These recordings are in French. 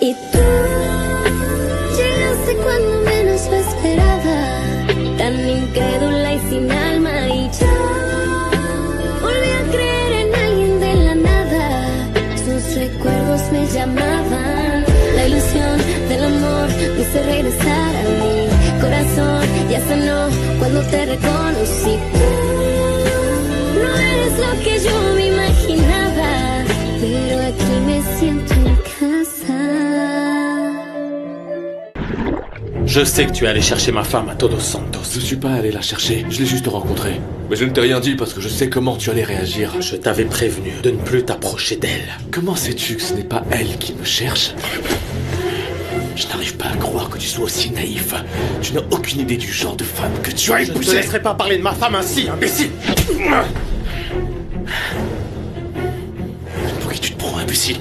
Y tú llegaste cuando menos lo esperaba, tan incrédula y sin alma, y yo volví a creer en alguien de la nada. Sus recuerdos me llamaban, la ilusión del amor me hizo regresar a mi corazón. Ya sanó cuando te reconocí. Tú no eres lo que yo me imaginaba, pero aquí me siento en casa. Je sais que tu es allé chercher ma femme à Todos Santos. Je suis pas allé la chercher, je l'ai juste rencontrée. Mais je ne t'ai rien dit parce que je sais comment tu allais réagir. Je t'avais prévenu de ne plus t'approcher d'elle. Comment sais-tu que ce n'est pas elle qui me cherche? Je n'arrive pas à croire que tu sois aussi naïf. Tu n'as aucune idée du genre de femme que tu as épousée. Je ne te laisserai pas parler de ma femme ainsi, imbécile. Pour qui tu te prends, imbécile?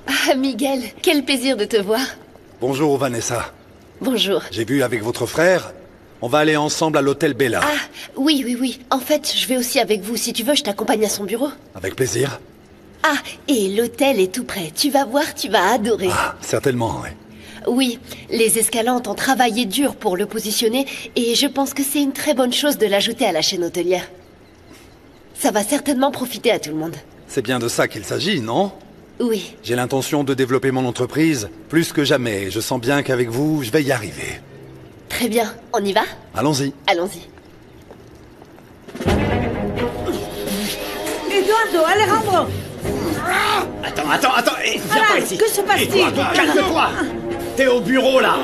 Ah, Miguel, quel plaisir de te voir. Bonjour Vanessa. Bonjour. J'ai vu avec votre frère. On va aller ensemble à l'hôtel Bella. Ah, oui. En fait, je vais aussi avec vous. Si tu veux, je t'accompagne à son bureau. Avec plaisir. Ah, et l'hôtel est tout près. Tu vas voir, tu vas adorer. Ah, certainement, oui. Oui, les Escalantes ont travaillé dur pour le positionner et je pense que c'est une très bonne chose de l'ajouter à la chaîne hôtelière. Ça va certainement profiter à tout le monde. C'est bien de ça qu'il s'agit, non? Oui. J'ai l'intention de développer mon entreprise plus que jamais. Je sens bien qu'avec vous, je vais y arriver. Très bien. On y va? Allons-y. Allons-y. Eduardo, Alejandro! Attends, viens par ici. Que se passe-t-il? Eduardo, calme-toi. T'es au bureau, là.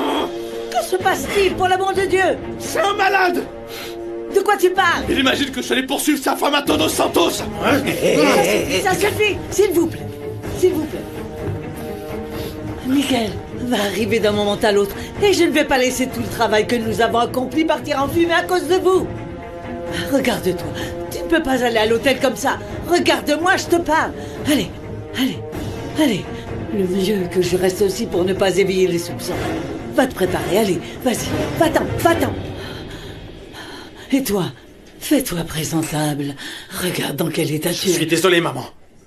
Que se passe-t-il, pour l'amour de Dieu? C'est un malade. De quoi tu parles? Il imagine que je suis allé poursuivre sa femme à Todos Santos. Ça suffit, s'il vous plaît. S'il vous plaît. Miguel va arriver d'un moment à l'autre et je ne vais pas laisser tout le travail que nous avons accompli partir en fumée à cause de vous. Regarde-toi, tu ne peux pas aller à l'hôtel comme ça. Regarde-moi, je te parle. Allez. Le mieux que je reste aussi pour ne pas éveiller les soupçons. Va te préparer, allez, vas-y, va-t'en. Et toi, fais-toi présentable. Regarde dans quel état tu Je suis es. désolé, maman.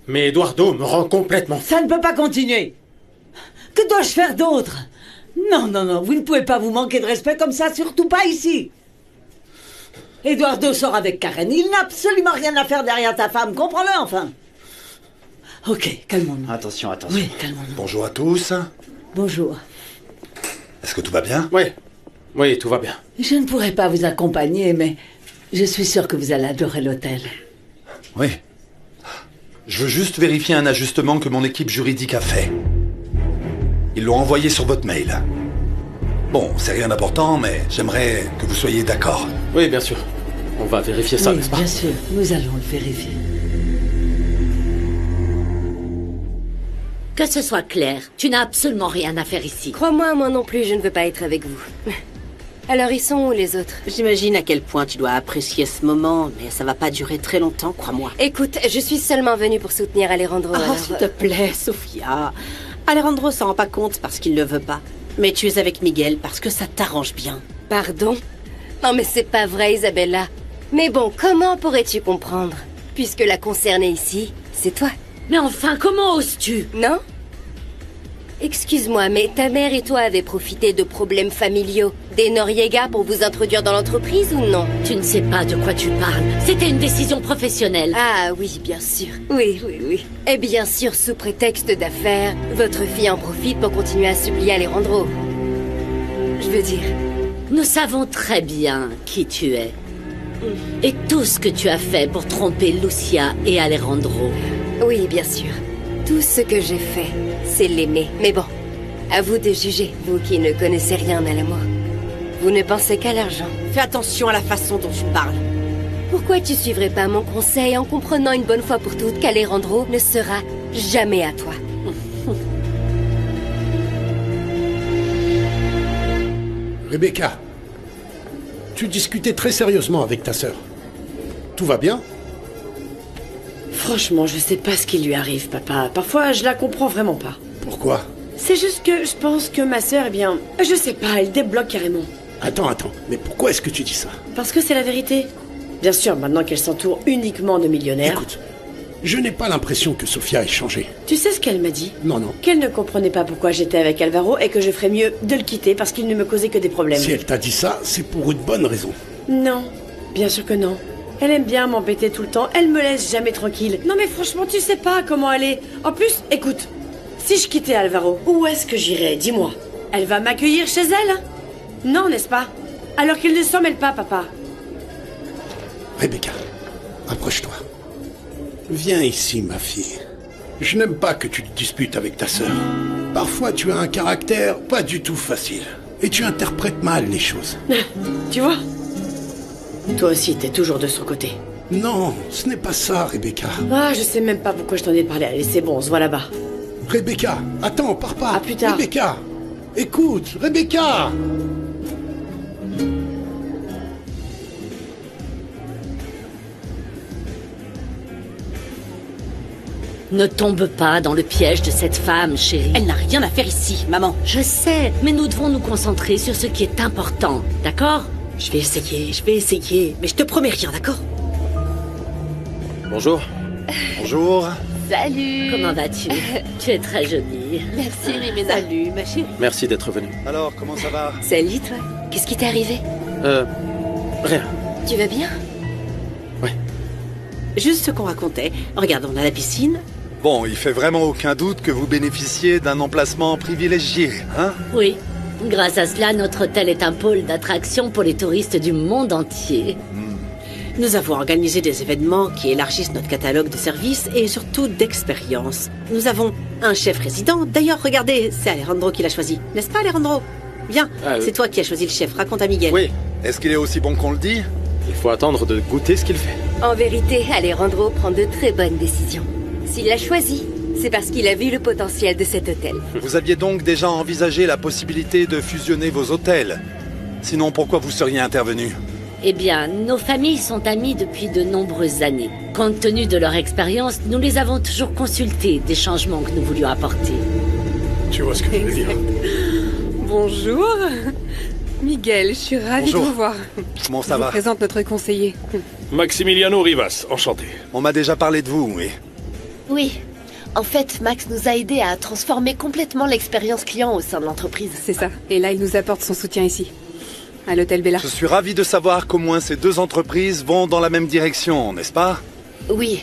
Mais Eduardo me rend complètement fou. Ça ne peut pas continuer. Que dois-je faire d'autre? Non, vous ne pouvez pas vous manquer de respect comme ça, surtout pas ici. Eduardo sort avec Karen. Il n'a absolument rien à faire derrière ta femme, comprends-le enfin. Ok, calmons-nous. Attention. Oui, calmons-nous. Bonjour à tous. Bonjour. Est-ce que tout va bien? Oui, tout va bien. Je ne pourrais pas vous accompagner, mais je suis sûr que vous allez adorer l'hôtel. Oui. Je veux juste vérifier un ajustement que mon équipe juridique a fait. Ils l'ont envoyé sur votre mail. Bon, c'est rien d'important, mais j'aimerais que vous soyez d'accord. Oui, bien sûr. On va vérifier ça, Oui, n'est-ce pas? bien sûr, nous allons le vérifier. Que ce soit clair, tu n'as absolument rien à faire ici. Crois-moi, moi non plus, je ne veux pas être avec vous. Alors, ils sont où, les autres? J'imagine à quel point tu dois apprécier ce moment, mais ça va pas durer très longtemps, crois-moi. Écoute, je suis seulement venue pour soutenir Alejandro. Oh, alors... s'il te plaît, Sofia. Alejandro s'en rend pas compte parce qu'il le veut pas. Mais tu es avec Miguel parce que ça t'arrange bien. Pardon? Non, mais c'est pas vrai, Isabella. Mais bon, comment pourrais-tu comprendre? Puisque la concernée ici, c'est toi. Mais enfin, comment oses-tu? Non? Excuse-moi, mais ta mère et toi avez profité de problèmes familiaux des Noriega pour vous introduire dans l'entreprise ou non? Tu ne sais pas de quoi tu parles. C'était une décision professionnelle. Ah oui, bien sûr. Oui. Et bien sûr, sous prétexte d'affaires, votre fille en profite pour continuer à supplier Alejandro. Je veux dire... Nous savons très bien qui tu es. Et tout ce que tu as fait pour tromper Lucia et Alejandro. Oui, bien sûr. Tout ce que j'ai fait, c'est l'aimer. Mais bon, à vous de juger, vous qui ne connaissez rien à l'amour. Vous ne pensez qu'à l'argent. Fais attention à la façon dont tu parles. Pourquoi tu suivrais pas mon conseil en comprenant une bonne fois pour toutes qu'Alejandro ne sera jamais à toi? Rebecca, tu discutais très sérieusement avec ta sœur. Tout va bien? Franchement, je sais pas ce qui lui arrive, papa. Parfois, je la comprends vraiment pas. Pourquoi? C'est juste que je pense que ma sœur, eh bien, je sais pas, elle débloque carrément. Attends, mais pourquoi est-ce que tu dis ça? Parce que c'est la vérité. Bien sûr, maintenant qu'elle s'entoure uniquement de millionnaires. Écoute, je n'ai pas l'impression que Sofia ait changé. Tu sais ce qu'elle m'a dit? Non. Qu'elle ne comprenait pas pourquoi j'étais avec Alvaro et que je ferais mieux de le quitter parce qu'il ne me causait que des problèmes. Si elle t'a dit ça, c'est pour une bonne raison. Non, bien sûr que non. Elle aime bien m'embêter tout le temps, elle me laisse jamais tranquille. Non mais franchement, tu sais pas comment elle est. En plus, écoute, si je quittais Alvaro, où est-ce que j'irais? Dis-moi. Elle va m'accueillir chez elle? Non, n'est-ce pas? Alors qu'il ne s'en mêle pas, papa. Rebecca, approche-toi. Viens ici, ma fille. Je n'aime pas que tu te disputes avec ta sœur. Parfois, tu as un caractère pas du tout facile. Et tu interprètes mal les choses. Tu vois? Toi aussi, t'es toujours de son côté. Non, ce n'est pas ça, Rebecca. Ah, je sais même pas pourquoi je t'en ai parlé. Allez, c'est bon, on se voit là-bas. Rebecca, attends, pars pas. À plus tard. Rebecca, écoute, Rebecca. Ne tombe pas dans le piège de cette femme, chérie. Elle n'a rien à faire ici, maman. Je sais, mais nous devons nous concentrer sur ce qui est important, d'accord? Je vais essayer, mais je te promets rien, d'accord? Bonjour. Bonjour. Salut. Comment vas-tu? Tu es très jolie. Merci, Rimena. Salut, ma chérie. Merci d'être venu. Alors, comment ça va? Salut, toi. Qu'est-ce qui t'est arrivé? Rien. Tu vas bien? Juste ce qu'on racontait. Regarde, on a la piscine. Bon, il fait vraiment aucun doute que vous bénéficiez d'un emplacement privilégié, hein? Oui. Grâce à cela, notre hôtel est un pôle d'attraction pour les touristes du monde entier. Nous avons organisé des événements qui élargissent notre catalogue de services et surtout d'expériences. Nous avons un chef résident. D'ailleurs, regardez, c'est Alejandro qui l'a choisi. N'est-ce pas, Alejandro? Viens, c'est toi qui as choisi le chef. Raconte à Miguel. Oui, Est-ce qu'il est aussi bon qu'on le dit? il faut attendre de goûter ce qu'il fait. En vérité, Alejandro prend de très bonnes décisions. S'il l'a choisi, c'est parce qu'il a vu le potentiel de cet hôtel. Vous aviez donc déjà envisagé la possibilité de fusionner vos hôtels? Sinon, pourquoi vous seriez intervenu? Eh bien, nos familles sont amies depuis de nombreuses années. Compte tenu de leur expérience, nous les avons toujours consultés des changements que nous voulions apporter. Tu vois ce que je veux dire? Bonjour. Miguel, je suis ravie Bonjour. de vous voir. Comment ça Je vous va? présente notre conseiller. Maximiliano Rivas, enchanté. On m'a déjà parlé de vous, oui. Oui. En fait, Max nous a aidés à transformer complètement l'expérience client au sein de l'entreprise. C'est ça. Et là, il nous apporte son soutien ici, à l'hôtel Bella. Je suis ravi de savoir qu'au moins ces deux entreprises vont dans la même direction, n'est-ce pas? Oui.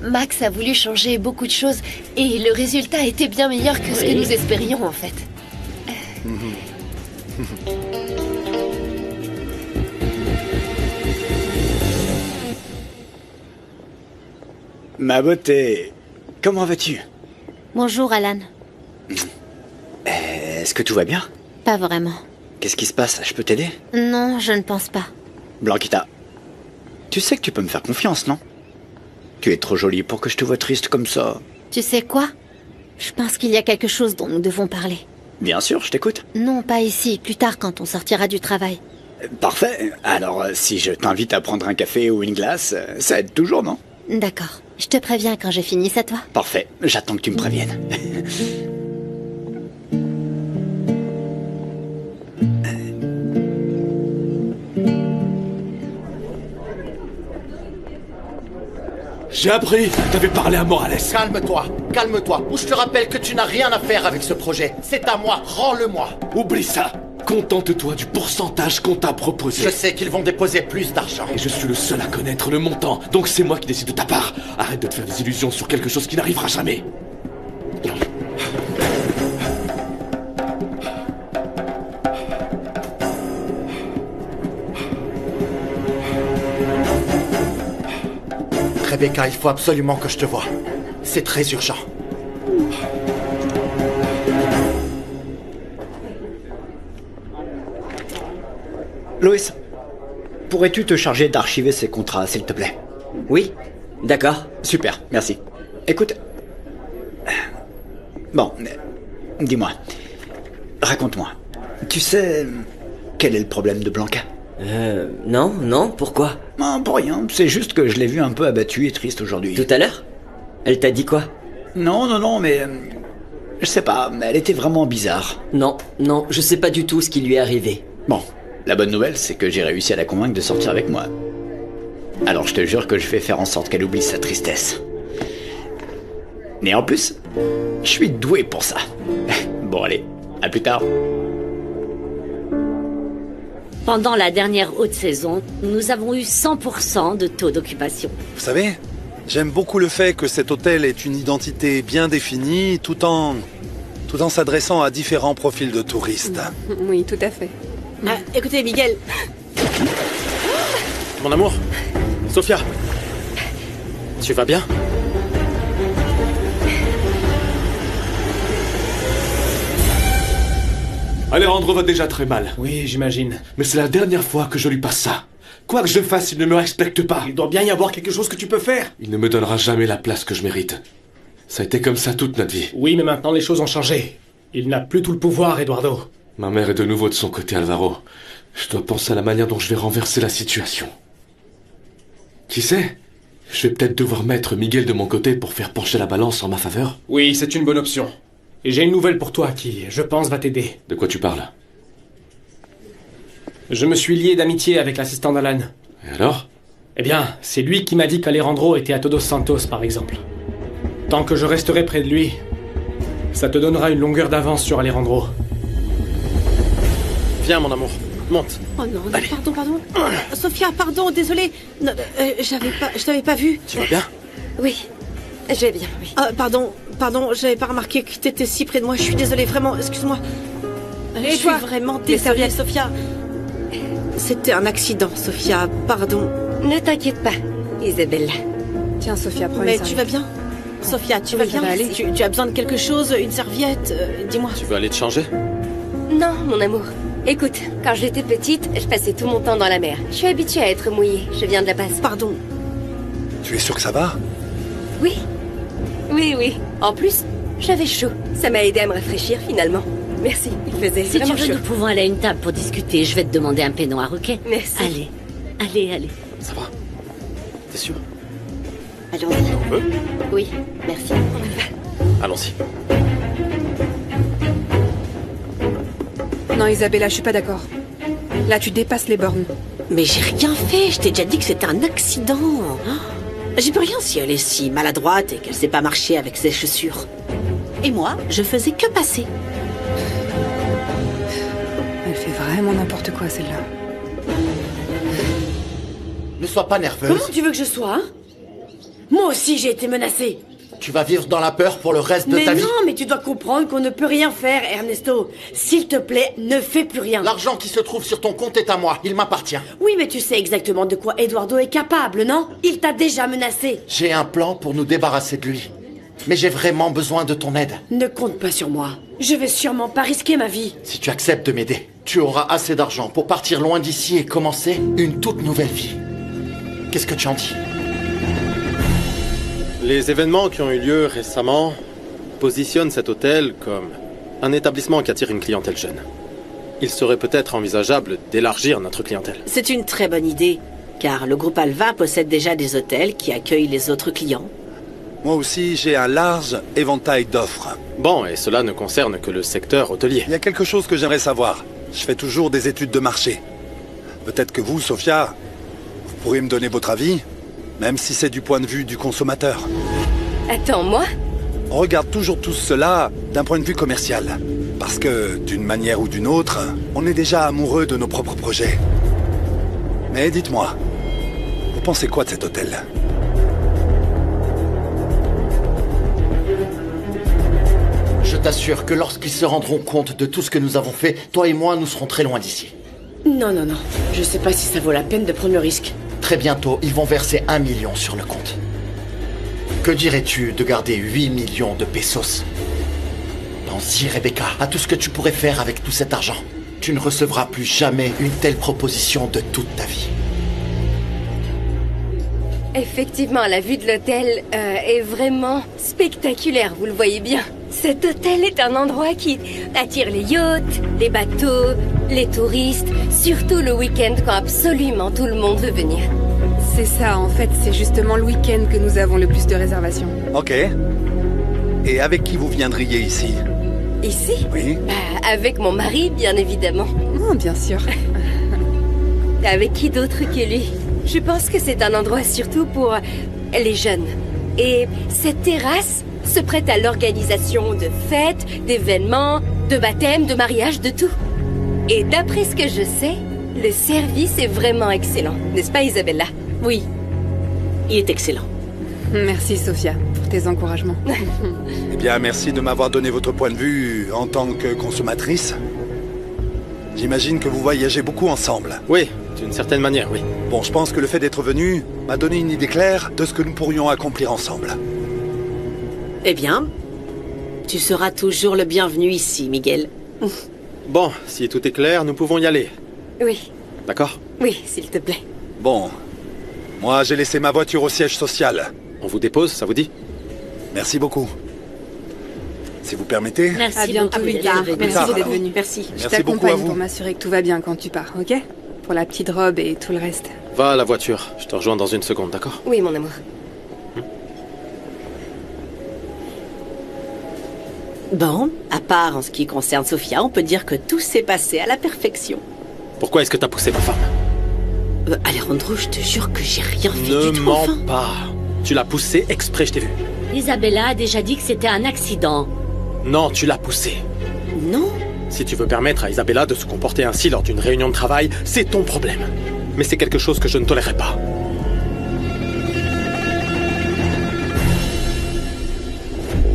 Max a voulu changer beaucoup de choses et le résultat était bien meilleur que ce que nous espérions en fait. Ma beauté, comment vas-tu? Bonjour, Alan. Est-ce que tout va bien? Pas vraiment. Qu'est-ce qui se passe? Je peux t'aider? Non, je ne pense pas. Blanquita, tu sais que tu peux me faire confiance, non? Tu es trop jolie pour que je te voie triste comme ça. Tu sais quoi? Je pense qu'il y a quelque chose dont nous devons parler. Bien sûr, je t'écoute. Non, pas ici, plus tard quand on sortira du travail. Parfait. Alors, si je t'invite à prendre un café ou une glace, ça aide toujours, non? D'accord. Je te préviens quand j'ai fini, c'est à toi? Parfait. J'attends que tu me préviennes. J'ai appris. T'avais parlé à Morales. Calme-toi, ou je te rappelle que tu n'as rien à faire avec ce projet. C'est à moi, rends-le-moi. Oublie ça. Contente-toi du pourcentage qu'on t'a proposé. Je sais qu'ils vont déposer plus d'argent. Et je suis le seul à connaître le montant, donc c'est moi qui décide de ta part. Arrête de te faire des illusions sur quelque chose qui n'arrivera jamais. Rebecca, il faut absolument que je te voie. C'est très urgent. Loïs, pourrais-tu te charger d'archiver ces contrats, s'il te plaît? Oui, d'accord. Super, merci. Écoute... Bon, dis-moi. Raconte-moi. Tu sais... quel est le problème de Blanca? Non, pourquoi? Non, pour rien. C'est juste que je l'ai vu un peu abattu et triste aujourd'hui. Tout à l'heure? Elle t'a dit quoi? Non, mais... je sais pas, elle était vraiment bizarre. Non, je sais pas du tout ce qui lui est arrivé. Bon, la bonne nouvelle, c'est que j'ai réussi à la convaincre de sortir avec moi. Alors je te jure que je vais faire en sorte qu'elle oublie sa tristesse. Mais en plus, je suis doué pour ça. Bon allez, à plus tard. Pendant la dernière haute saison, nous avons eu 100% de taux d'occupation. Vous savez, j'aime beaucoup le fait que cet hôtel ait une identité bien définie tout en s'adressant à différents profils de touristes. Oui, tout à fait. Ah, écoutez, Miguel. Mon amour, Sofia, tu vas bien? Alejandro va déjà très mal. Oui, j'imagine. Mais c'est la dernière fois que je lui passe ça. Quoi que je fasse, il ne me respecte pas. Il doit bien y avoir quelque chose que tu peux faire. Il ne me donnera jamais la place que je mérite. Ça a été comme ça toute notre vie. Oui, mais maintenant les choses ont changé. Il n'a plus tout le pouvoir, Eduardo. Ma mère est de nouveau de son côté, Alvaro. Je dois penser à la manière dont je vais renverser la situation. Qui sait? Je vais peut-être devoir mettre Miguel de mon côté pour faire pencher la balance en ma faveur. Oui, c'est une bonne option. Et j'ai une nouvelle pour toi qui, je pense, va t'aider. De quoi tu parles? Je me suis lié d'amitié avec l'assistant d'Alan. Et alors? Eh bien, c'est lui qui m'a dit qu'Alejandro était à Todos Santos, par exemple. Tant que je resterai près de lui, ça te donnera une longueur d'avance sur Alejandro. Viens, mon amour. Monte. Oh non, Allez. pardon. Sophia, pardon, désolée. Je t'avais pas vu. Tu vas bien? Oui, je vais bien, oui. Pardon, j'avais pas remarqué que t'étais si près de moi. Je suis désolée, vraiment, excuse-moi. Et je toi? suis vraiment Les désolée, serviettes. Sophia. C'était un accident, Sophia, pardon. Ne t'inquiète pas, Isabelle. Tiens, Sophia, prends Mais une tu vas bien? Sophia, tu vas Oui, ça bien? va aller. Tu as besoin de quelque chose? Une serviette? Dis-moi. Tu veux aller te changer? Non, mon amour. Écoute, quand j'étais petite, je passais tout mon temps dans la mer. Je suis habituée à être mouillée. Je viens de la base. Pardon. Tu es sûr que ça va? Oui. Oui. En plus, j'avais chaud. Ça m'a aidé à me rafraîchir finalement. Merci, il faisait Si tu vraiment veux, chaud. nous pouvons aller à une table pour discuter. Je vais te demander un peignoir, ok? Merci. Allez. Ça va? T'es sûr? Allons-y. On peut? Oui, merci. Allons-y. Non, Isabella, je suis pas d'accord. Là, tu dépasses les bornes. Mais j'ai rien fait, je t'ai déjà dit que c'était un accident. J'y peux rien si elle est si maladroite et qu'elle sait pas marcher avec ses chaussures. Et moi, je faisais que passer. Elle fait vraiment n'importe quoi, celle-là. Ne sois pas nerveuse. Comment tu veux que je sois, hein? Moi aussi, j'ai été menacée. Tu vas vivre dans la peur pour le reste de Mais ta vie. non, mais tu dois comprendre qu'on ne peut rien faire, Ernesto. S'il te plaît, ne fais plus rien. L'argent qui se trouve sur ton compte est à moi. Il m'appartient. Oui, mais tu sais exactement de quoi Eduardo est capable, non? Il t'a déjà menacé. J'ai un plan pour nous débarrasser de lui. Mais j'ai vraiment besoin de ton aide. Ne compte pas sur moi. Je vais sûrement pas risquer ma vie. Si tu acceptes de m'aider, tu auras assez d'argent pour partir loin d'ici et commencer une toute nouvelle vie. Qu'est-ce que tu en dis? Les événements qui ont eu lieu récemment positionnent cet hôtel comme un établissement qui attire une clientèle jeune. Il serait peut-être envisageable d'élargir notre clientèle. C'est une très bonne idée, car le groupe Alva possède déjà des hôtels qui accueillent les autres clients. Moi aussi, j'ai un large éventail d'offres. Bon, et cela ne concerne que le secteur hôtelier. Il y a quelque chose que j'aimerais savoir. Je fais toujours des études de marché. Peut-être que vous, Sofia, vous pourriez me donner votre avis, même si c'est du point de vue du consommateur. Attends, moi? On regarde toujours tout cela d'un point de vue commercial. Parce que, d'une manière ou d'une autre, on est déjà amoureux de nos propres projets. Mais dites-moi, vous pensez quoi de cet hôtel ? Je t'assure que lorsqu'ils se rendront compte de tout ce que nous avons fait, toi et moi, nous serons très loin d'ici. Non. Je sais pas si ça vaut la peine de prendre le risque. Très bientôt, ils vont verser 1 million sur le compte. Que dirais-tu de garder 8 millions de pesos? Pense-y, Rebecca, à tout ce que tu pourrais faire avec tout cet argent. Tu ne recevras plus jamais une telle proposition de toute ta vie. Effectivement, la vue de l'hôtel est vraiment spectaculaire, vous le voyez bien. Cet hôtel est un endroit qui attire les yachts, les bateaux, les touristes, surtout le week-end quand absolument tout le monde veut venir. C'est ça, en fait, c'est justement le week-end que nous avons le plus de réservations. Ok. Et avec qui vous viendriez ici? Ici? Oui. Bah, avec mon mari, bien évidemment. Oh, bien sûr. Avec qui d'autre que lui? Je pense que c'est un endroit surtout pour les jeunes. Et cette terrasse se prête à l'organisation de fêtes, d'événements, de baptêmes, de mariages, de tout. Et d'après ce que je sais, le service est vraiment excellent. N'est-ce pas, Isabella? Oui, il est excellent. Merci, Sophia, pour tes encouragements. Eh bien, merci de m'avoir donné votre point de vue en tant que consommatrice. J'imagine que vous voyagez beaucoup ensemble. Oui, d'une certaine manière, oui. Bon, je pense que le fait d'être venu m'a donné une idée claire de ce que nous pourrions accomplir ensemble. Eh bien, tu seras toujours le bienvenu ici, Miguel. Bon, si tout est clair, nous pouvons y aller. Oui. D'accord? Oui, s'il te plaît. Bon. Moi, j'ai laissé ma voiture au siège social. On vous dépose, ça vous dit? Merci beaucoup. Si vous permettez. Merci À bientôt, beaucoup, Miguel. Miguel. Merci d'être venu. Merci. Je Merci beaucoup à t'accompagne vous. pour m'assurer que tout va bien quand tu pars, ok? Pour la petite robe et tout le reste. Va à la voiture, je te rejoins dans une seconde, d'accord? Oui, mon amour. Bon, à part en ce qui concerne Sophia, on peut dire que tout s'est passé à la perfection. Pourquoi est-ce que t'as poussé ma femme? Alejandro, je te jure que j'ai rien fait Ne du tout, mens enfin. pas. Tu l'as poussé exprès, je t'ai vu. Isabella a déjà dit que c'était un accident. Non, tu l'as poussé. Non. Si tu veux permettre à Isabella de se comporter ainsi lors d'une réunion de travail, c'est ton problème. Mais c'est quelque chose que je ne tolérerai pas.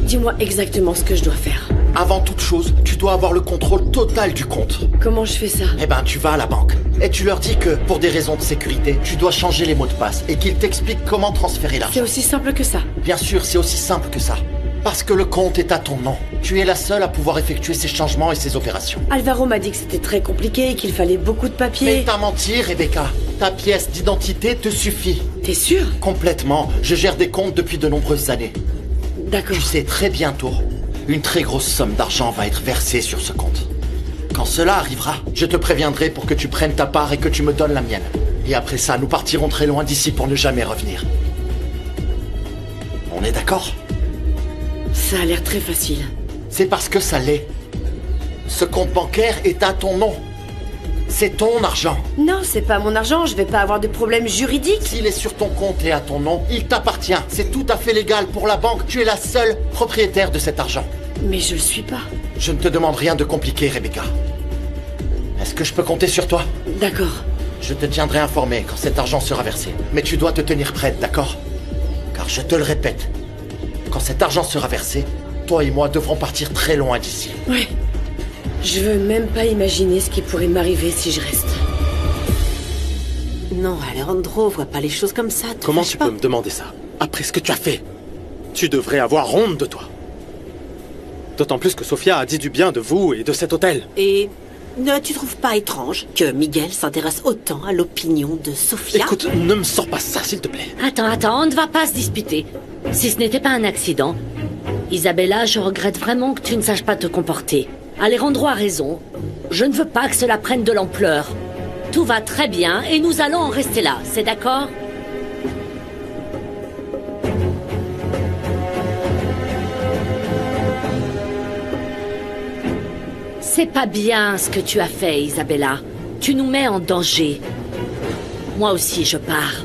Dis-moi exactement ce que je dois faire. Avant toute chose, tu dois avoir le contrôle total du compte. Comment je fais ça? Eh ben, tu vas à la banque et tu leur dis que, pour des raisons de sécurité, tu dois changer les mots de passe et qu'ils t'expliquent comment transférer l'argent. C'est aussi simple que ça. Bien sûr, c'est aussi simple que ça. Parce que le compte est à ton nom. Tu es la seule à pouvoir effectuer ces changements et ces opérations. Alvaro m'a dit que c'était très compliqué et qu'il fallait beaucoup de papiers. Mais t'as menti, Rebecca. Ta pièce d'identité te suffit. T'es sûre? Complètement. Je gère des comptes depuis de nombreuses années. D'accord. Tu sais, très bientôt, une très grosse somme d'argent va être versée sur ce compte. Quand cela arrivera, je te préviendrai pour que tu prennes ta part et que tu me donnes la mienne. Et après ça, nous partirons très loin d'ici pour ne jamais revenir. On est d'accord? Ça a l'air très facile. C'est parce que ça l'est. Ce compte bancaire est à ton nom. C'est ton argent. Non, c'est pas mon argent, je vais pas avoir de problème juridique. S'il est sur ton compte et à ton nom, il t'appartient. C'est tout à fait légal pour la banque. Tu es la seule propriétaire de cet argent. Mais je le suis pas. Je ne te demande rien de compliqué, Rebecca. Est-ce que je peux compter sur toi? D'accord. Je te tiendrai informé quand cet argent sera versé. Mais tu dois te tenir prête, d'accord? Car je te le répète, quand cet argent sera versé, toi et moi devrons partir très loin d'ici. Ouais. Je veux même pas imaginer ce qui pourrait m'arriver si je reste. Non, Alejandro, vois pas les choses comme ça. Comment tu peux me demander ça? Après ce que tu as fait, tu devrais avoir honte de toi. D'autant plus que Sophia a dit du bien de vous et de cet hôtel. Et ne tu trouves pas étrange que Miguel s'intéresse autant à l'opinion de Sophia? Écoute, ne me sors pas ça, s'il te plaît. Attends, on ne va pas se disputer. Si ce n'était pas un accident, Isabella, je regrette vraiment que tu ne saches pas te comporter. Alejandro a raison. Je ne veux pas que cela prenne de l'ampleur. Tout va très bien et nous allons en rester là, c'est d'accord? C'est pas bien ce que tu as fait, Isabella. Tu nous mets en danger. Moi aussi, je pars.